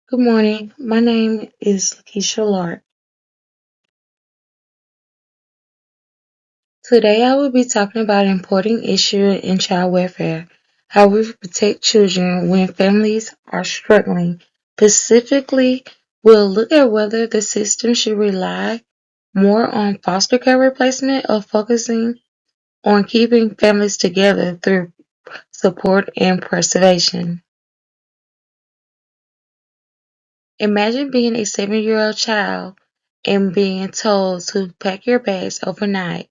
Good morning. My name is Lakeisha Lark. Today I will be talking about an important issue in child welfare, how we protect children when families are struggling. Specifically, we'll look at whether the system should rely more on foster care replacement or focusing on keeping families together through support and preservation. Imagine being a 7-year-old child and being told to pack your bags overnight.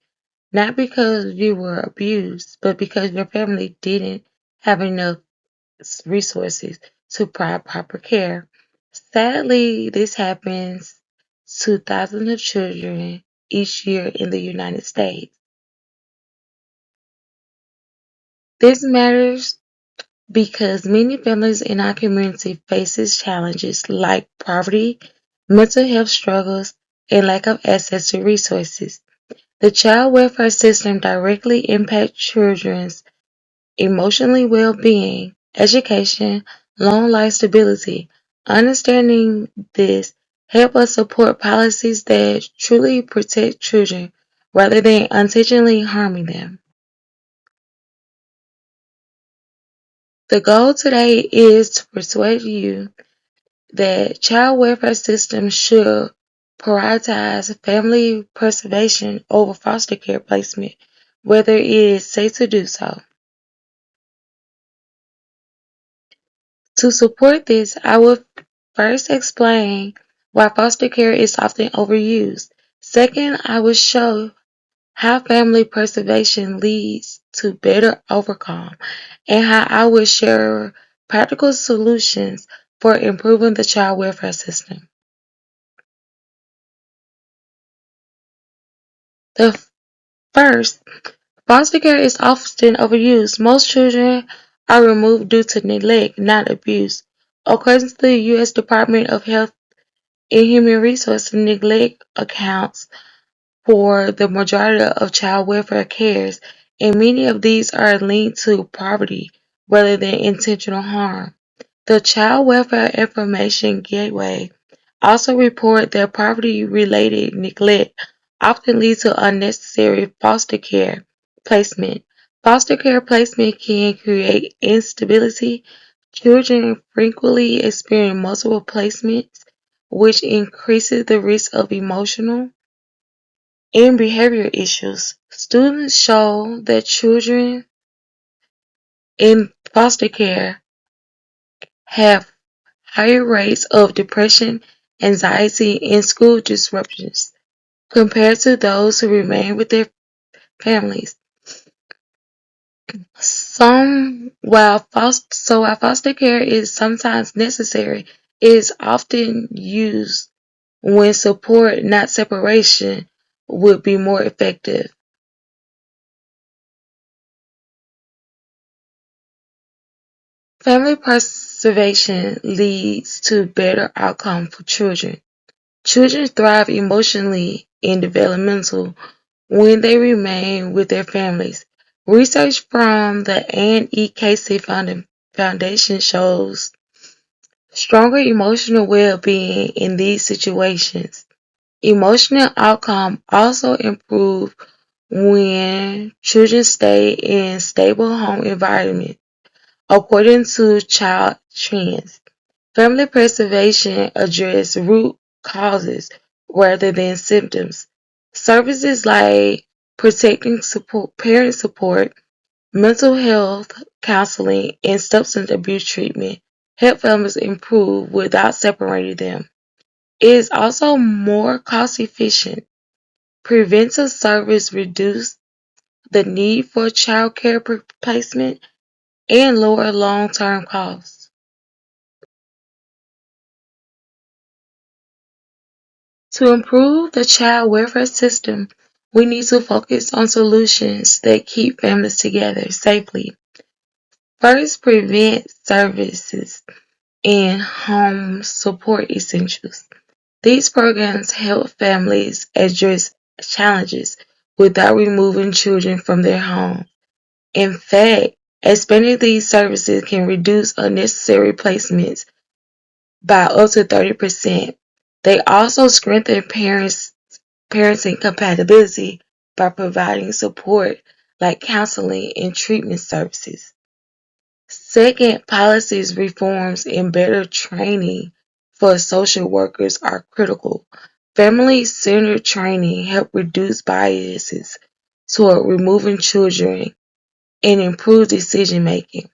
Not because you were abused, but because your family didn't have enough resources to provide proper care. Sadly, this happens to thousands of children each year in the United States. This matters because many families in our community faces challenges like poverty, mental health struggles, and lack of access to resources. The child welfare system directly impacts children's emotionally well-being, education, long life stability. Understanding this help us support policies that truly protect children rather than intentionally harming them. The goal today is to persuade you that child welfare systems should prioritize family preservation over foster care placement, whether it is safe to do so. To support this, I will first explain why foster care is often overused. Second, I will show how family preservation leads to better outcome and how I will share practical solutions for improving the child welfare system. The first, foster care is often overused. Most children are removed due to neglect, not abuse. According to the U.S. Department of Health and Human Resources, neglect accounts for the majority of child welfare cares, and many of these are linked to poverty rather than intentional harm. The Child Welfare Information Gateway also report that poverty-related neglect often leads to unnecessary foster care placement. Foster care placement can create instability. Children frequently experience multiple placements, which increases the risk of emotional and behavioral issues. Studies show that children in foster care have higher rates of depression, anxiety, and school disruptions compared to those who remain with their families. While foster care is sometimes necessary, it is often used when support, not separation, would be more effective. Family preservation leads to better outcome for children. Children thrive emotionally and developmental when they remain with their families. Research from the Anne E. Casey Foundation shows stronger emotional well-being in these situations. Emotional outcome also improve when children stay in stable home environments. According to Child Trends, family preservation addresses root causes rather than symptoms. Services like protecting support, parent support, mental health counseling, and substance abuse treatment help families improve without separating them. It is also more cost efficient. Preventive service reduce the need for child care placement and lower long-term costs. To improve the child welfare system, we need to focus on solutions that keep families together safely. First, prevent services and home support essentials. These programs help families address challenges without removing children from their home. In fact, expanding these services can reduce unnecessary placements by up to 30%. They also strengthen parenting compatibility by providing support like counseling and treatment services. Second, policies, reforms, and better training for social workers are critical. Family-centered training helps reduce biases toward removing children and improve decision-making.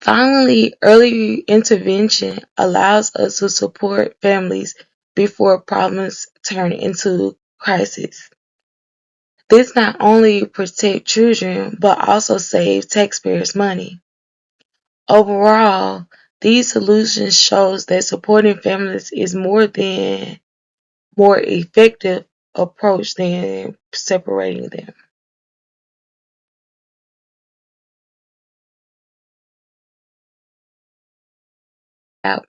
Finally, early intervention allows us to support families before problems turn into crises. This not only protects children but also saves taxpayers money. Overall, these solutions shows that supporting families is more effective approach than separating them. Now,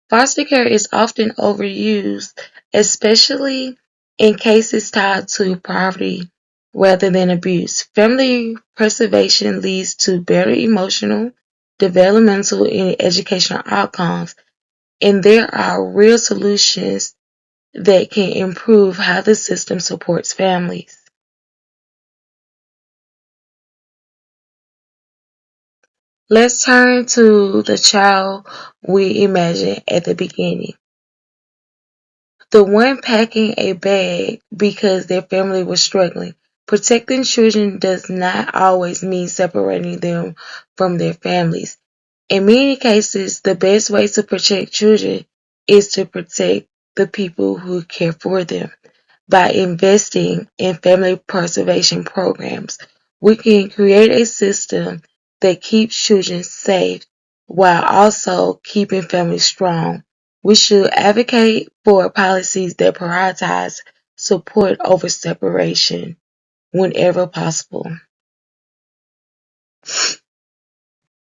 foster care is often overused, especially in cases tied to poverty rather than abuse. Family preservation leads to better emotional, developmental, and educational outcomes, and there are real solutions that can improve how the system supports families. Let's turn to the child we imagine at the beginning. The one packing a bag because their family was struggling. Protecting children does not always mean separating them from their families. In many cases, the best way to protect children is to protect the people who care for them. By investing in family preservation programs, we can create a system that keeps children safe while also keeping families strong. We should advocate for policies that prioritize support over separation whenever possible.